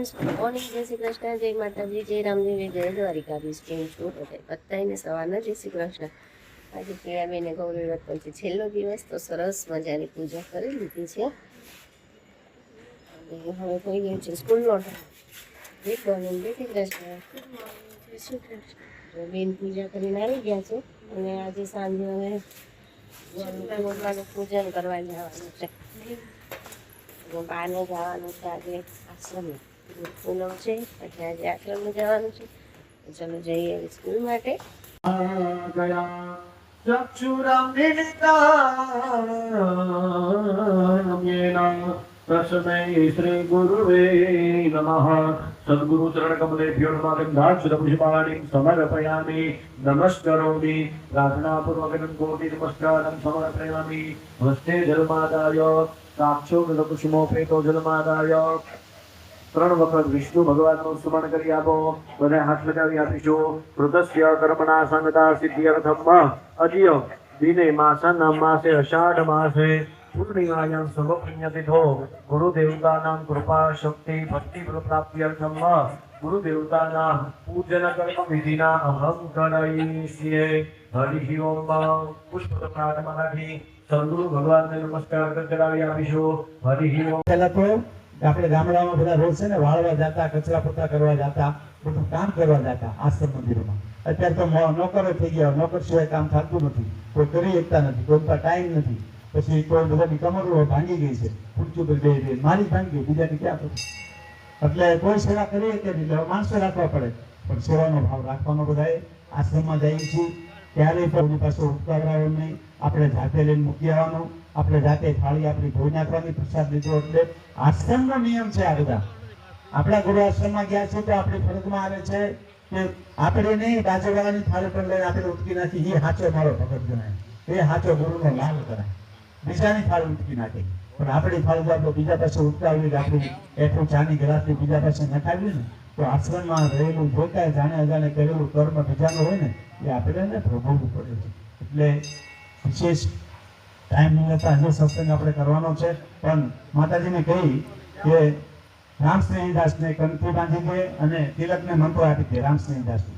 Friends, good morning, જય શ્રી કૃષ્ણ, જય માતાજી, જય રામદેવી, જય દ્વારિકાધીશ. કેમ છો બધાને? સવારના જય શ્રી કૃષ્ણ. આજે કેળાબેન ગૌરી વ્રત પછી છેલ્લો દિવસ, તો સરસ મજાની પૂજા કરી લીધી છે અને હવે થઈ ગયું છે સ્કૂલનો ટાઈમ. ગુડ મોર્નિંગ, જય શ્રી કૃષ્ણ. બેન પૂજા કરીને આવી ગયા છે અને આજે સાંજે હવે પૂજન કરવા જવાનું છે. બાને જવાનું છે આજે આશ્રમે, પૂનમ છે એટલે આજે આશ્રમે જવાનું છે. ચલો જઈએ સ્કૂલ માટે. તસ્मै શ્રી ગુરુવે નમઃ. સદ્ગુરુ ચરણ કમલેભ્યો નમઃ. ગંધાક્ષરપુષ્પાણિ સમર્પયામિ. નમસ્કરોમિ. પ્રાર્થનાપૂર્વક કોટિ નમસ્કારં સમર્પયામિ. હસ્તે જલમાદાય સાક્ષો કુસુમોપેતો જલમાદાય. 3 વખત વિષ્ણુ ભગવાનનું સ્મરણ કરી આપો. બધા હાથ લગાવી આપીશું. કૃતસ્ય કર્મણા સંગતા સિદ્ધ્યર્થમ અદ્ય દિને માસન માસે અષાઢ માસે પૂર્ણિમાયાં સર્વપુણ્યતિથો ગુરુદેવતાનાં કૃપા શક્તિ ભક્તિ પ્રાપ્ત્યર્થમ ગુરુદેવતાના પૂજન કર્મ વિધિના અહં કરયિષ્યે. હરિ ઓમ. પુષ્પપ્રાર્થનાથી સદગુરુ ભગવાનને નમસ્કાર કરાવી આપીશું. હરિ ઓમ. પહેલા તો આપણે ગામડામાં બધા રોજ છે ને વાળવા જતા, કચરા પોતા કરવા જતા, બધું કામ કરવા જતા આશ્રમ મંદિરોમાં. અત્યારે તો નોકરો થઈ ગયા, નોકર સિવાય કામ થતું નથી, કોઈ કરી શકતા નથી, કોઈ પાસે ટાઈમ નથી. પછી કોઈ બધાની કમરો ભાંગી ગઈ છે, ખુરચું પર બે મારી ભાંગી ગઈ, બીજાની ક્યાં પડે. એટલે કોઈ સેવા કરી શકે નહીં, એટલે માણસો રાખવા પડે. પણ સેવાનો ભાવ રાખવાનો. બધાએ આશ્રમમાં જઈએ છીએ ત્યારે પણ પાસે ઉતાવળાવો નહીં, આપણે જાતે લઈને મૂકી આવવાનું, આપણે જાતે થાળી આપણી ધોઈ નાખવાની, પ્રસાદ લીધો. એટલે આશ્રમનો નિયમ છે આ બધા. આપણા ગુરુ આશ્રમમાં ગયા છે તો આપણી ફરજમાં આવે છે કે આપણે નહીં બાજુવાળાની થાળી પર લઈને આપણે ઉટકી નાખી, એ સાચો મારો ભગત ગણાય, એ સાચો ગુરુનો લાભ કરાય. બીજાની થાળી ઉટકી નાખે, પણ આપણી થાળી જો આપણે બીજા પાસે ઉટકાવી, આપણી એટલું ચાની ગ્લાસની બીજા પાસે નખાવી ને, તો આશ્રમમાં રહેલું જોતા જાણે અજાણે કરેલું કર્મ બીજાનું હોય ને, એ આપણે ભોગવવું પડે છે. એટલે વિશેષ ટાઈમ નહીં લેતા હજુ સત્સંગ આપણે કરવાનો છે. પણ માતાજીને કહી કે રામ સ્નેહીદાસને કંઠી બાંધી દે અને તિલકને મંત્ર આપી દે રામ સ્નેહીદાસને.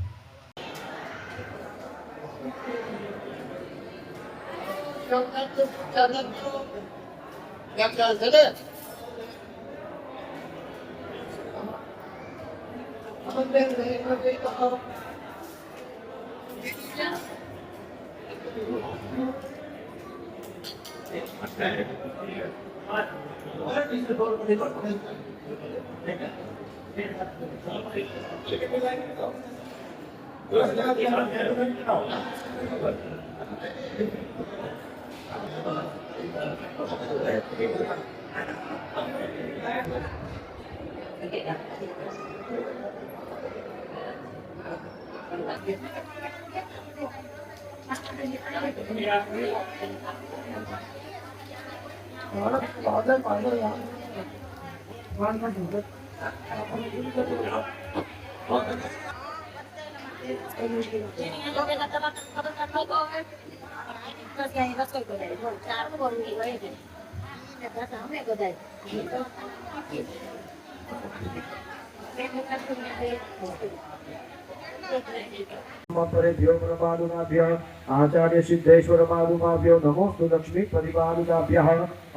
आचार्य सिद्धेश्वर पादुकाभ्यो नमोस्तु लक्ष्मीपति पादुकाभ्यः.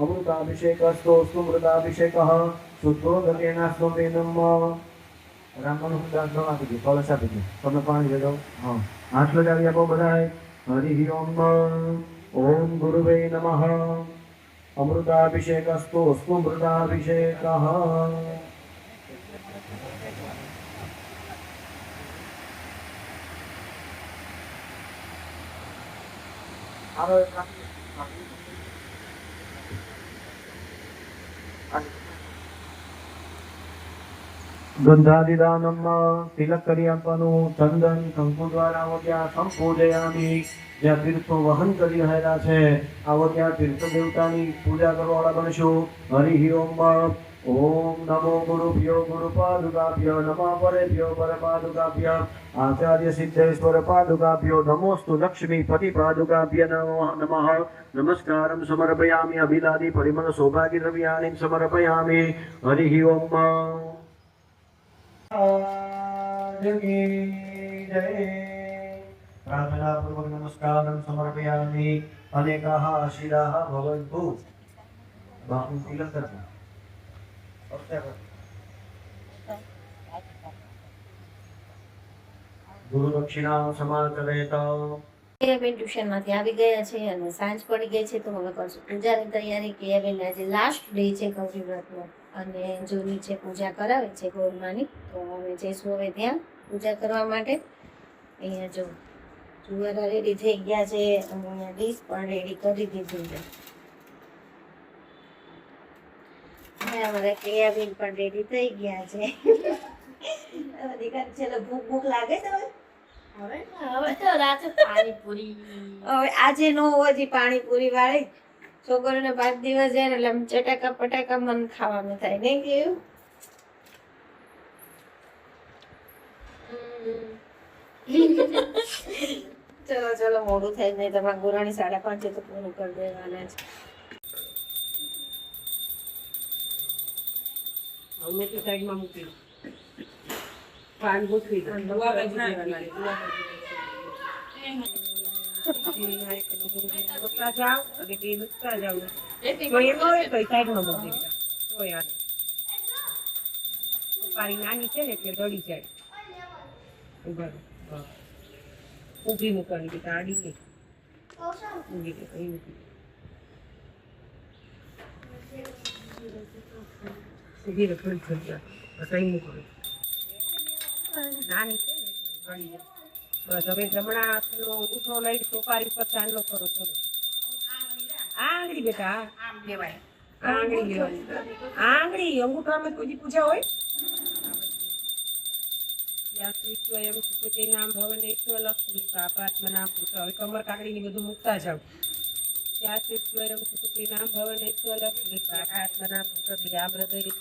अमृताभिषेकस्तोस्तु मृताभिषेकः शुद्धोदकेनास्तु मे नमः. राममनोहरदास आपी दो, कलश आपी दो, તમે પાણી લઈ લો. હા, હાથ લગાવી આપો બધાએ. હરિ ઓમ. ઓમ ગુરુવે નમઃ. અમૃતાભિષેકસ્તોસ્તુ મૃતાભિષેકઃ. ગંધાદિદાનમ તિલક કરી આપવાનું. ચંદન કંકુ દ્વારા આવો ત્યાં સંપૂજયામિ. જ્યાં તીર્થો વહન કરી રહેલા છે આવો ત્યાં તીર્થ દેવતાની પૂજા કરવાવાળા બનશું. હરિ ઓમ. ओम नमो गुरुभ्यो गुरुपादुकाभ्यो नमः परेभ्यो परपादुकाभ्यो आचार्य सिद्धेश्वर पादुकाभ्यो नमोस्तु लक्ष्मीपति पादुकाभ्य नमः नमस्कारं समर्पयामि अभिलादि परिमल सौभाग्य द्रव्याणि समर्पयामि हरि ओम प्रार्थनापूर्वक नमस्कारं समर्पयामि अनेकाः आशीराः भवन्तु बाहु तिलक करना गुरु दक्षिणा समाचरेत કેયાબેન ટ્યુશનમાંથી આવી ગયા છે અને સાંજ પડી ગઈ છે તો હવે કરશું પૂજાની તૈયારી. કેયાબેન આજે લાસ્ટ ડે છે ગૌરી વ્રતનો અને જો નીચે પૂજા કરાવે છે ગૌરમાની તો અમે જઈશું હવે ત્યાં પૂજા કરવા માટે. અહીંયા જો જુવારા રેડી થઈ ગયા છે અને અહીંયા ડીશ પણ રેડી કરી દીધી છે. અને અમારા કેયાબેન પણ રેડી થઈ ગયા છે. દીકરા છેલ્લે ભૂખ લાગે છે હવે તો રાતે પાણીપુરી હવે આજે નો હોવાથી પાણીપુરી વાળી છોકરીને 5 દિવસ જાય એટલે આમ ચટાકા પટાકા મન ખાવાનું થાય નહીં કેવું. ચલો ચલો મોડું થાય નહીં તમારા ગુરાણી 5:30 તો પૂરું કરી દેવાના છે. અમે તો સાઈડમાં મૂકી પાન ગોઠવી દો દુખતા જાઓ અને તે દુખતા જાઓ તો એમ હોય તો સાઈડમાં મૂકી દો કોઈ હાલ પાણી નાની છે ને એટલે દળી જાય ઉભા ઊભી મૂકવાની કે આડી નહીં ઊભી કે કઈ મૂકી ઊભી રખડી થઈ ગયા કઈ મૂકવું નાની છે ને ગળી જાય. બસ હવે જમણા હાથનો અંગૂઠો લઈ સોપારી પર ચાંદલો કરો ચલો. આંગળી બેટા આંગળી લેવાની આંગળી અંગૂઠામાં કોઈ પૂજા હોય એમ તે નામ ભવન લક્ષ્મી પાપાત્મનામ પૂછા હવે કમર કાકડીની બધું મૂકતા જાવ. ત્યાં સ્વયં સુખી નામ ભવન લક્ષ્મી પાપાત્મનામ પૂછા હૃદય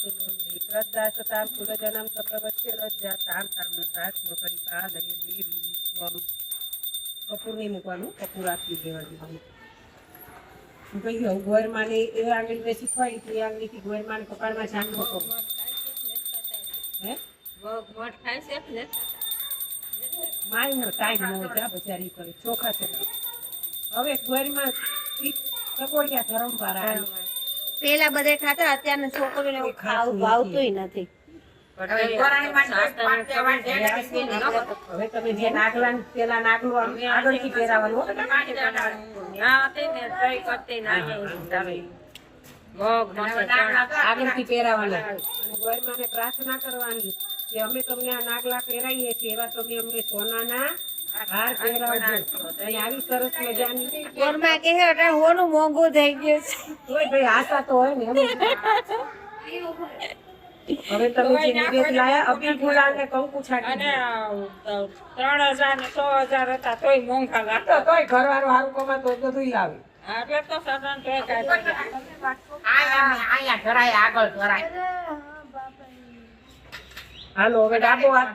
શ્રદ્ધા સતામ કુલજનમ સપ્રવશ્ય રજ્જા તામ તામ સાત્મ પરિપાલય દેવી વિશ્વમ. કપૂર નહીં મૂકવાનું, કપૂર આપી દેવાનું. હું કહી ગયો ગોરમાં ને એ આંગળી મેં શીખવાડી હતી, એ આંગળીથી ગોરમાં ને કપાળમાં ચાંદલો કરો. હે માયનો ટાઈમ ન હોય બચારી કરે ચોખા છે. હવે ગોરમાં સકોડિયા ધરમ વાળા પેલા બધે ખાતા અત્યારના છોકરીઓને એવું ભાવતું નથી. હવે તમે જે નાગલા પેલા નાગલો આગળથી પહેરાવાનું આગળથી પહેરાવાના. ગોરમાને પ્રાર્થના કરવાની કે અમે તમને આ નાગલા પહેરાવીએ છીએ એવા તમે અમને સોનાના હાર પહેરાવજો. આવી સરસ મજાની ઘરમાં કે હોનું મોંઘું થઈ ગયું છે. તોય ભાઈ આશા તો હોય ને એમ. હવે તમે જે નિવેદ લાયા અબીલ ગુલાલ ને કંકુ છાંટી 3000 ને 6000 હતા તોય મોંઘા લાગતા. તોય ઘરવાળો હારું કમાતો હોય તો બધું લાવે. એટલે તો સદન તો હાલો હવે ડાબો હાથ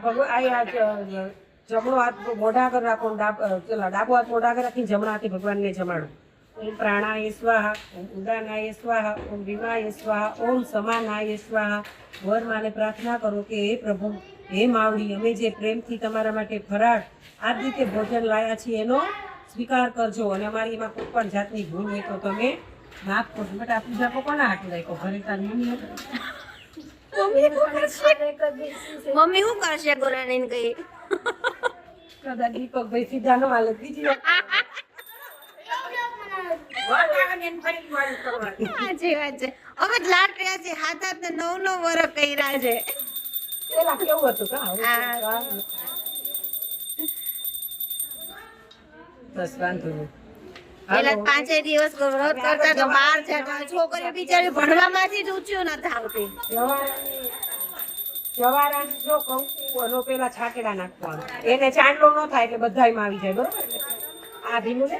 જમણો હાથ મોઢા આગળ રાખો, ડાબો હાથ મોઢા આગળ રાખી જમણા હાથે ભગવાનને જમાડો. ઓમ પ્રાણાય સ્વાહા, ઓમ ઉદાનાય સ્વાહા, ઓમ વિમાય સ્વાહા, ઓમ સમાનાય સ્વાહા. વરમાને પ્રાર્થના કરો કે હે પ્રભુ, હે માવડી, અમે જે પ્રેમથી તમારા માટે ફરાળ આ રીતે ભોજન લાયા છીએ એનો સ્વીકાર કરજો અને અમારી એમાં કોઈ પણ જાતની ભૂલ હોય તો તમે માફ કરજો. બેટા આ પૂજા કોના હાથે રાખો? ઘરે તાર મમ્મી મમ્મી શું કરશે ગોરાણીને કહી? કદાચ દીપકભાઈ સીધા ન હાલે બીજી સાચી વાત છે. હવે જ લાટ રહ્યા છે, 7 ને 9 વર્ષ કર્યા છે. પેલા કેવું હતું બસ વાંધો નહીં. પેલા 5 દિવસ વ્રત કરતા તો 12 જતા છોકરીઓ બિચારી ભણવામાંથી જ ઊંચું નથી આવતી. જવારાની જો કંકુ પેલા છાંટડા નાખવાનું, એને ચાંદલો ન થાય એટલે બધાયમાં આવી જાય. બરોબર આ ભીનું ને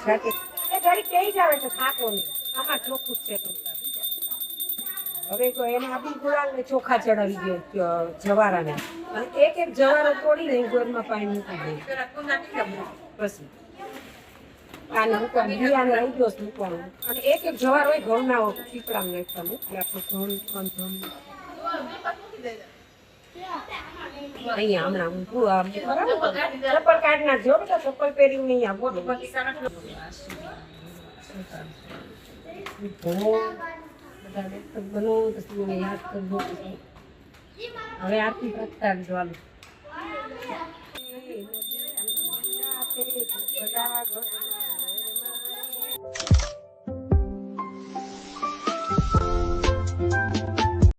છાંટી એ ઘડી કઈ જ આવે છે, થાકો નહીં. આમાં ચોખ્ખું જ છે તમતા. હવે તો એને આપી ગુલાલ ને ચોખા ચડાવી દો જવારાને અને એક જવારો તોડીને ગોળમાં પાણી મૂકી દે. પછી આને મૂકવાનું, બિયાને રહી ગયો મૂકવાનું અને એક જવાર હોય ઘઉંના પીપળામાં નાખવાનું એટલે આપણું ઘઉં અહીંયા હમણાં હું તું આમ ચપ્પલ કાઢી નાખજો બેટા, ચપ્પલ પહેર્યું નહીં આ મોટું બધા બનો પછી મને યાદ કરજો. હવે આરતી કરતા જ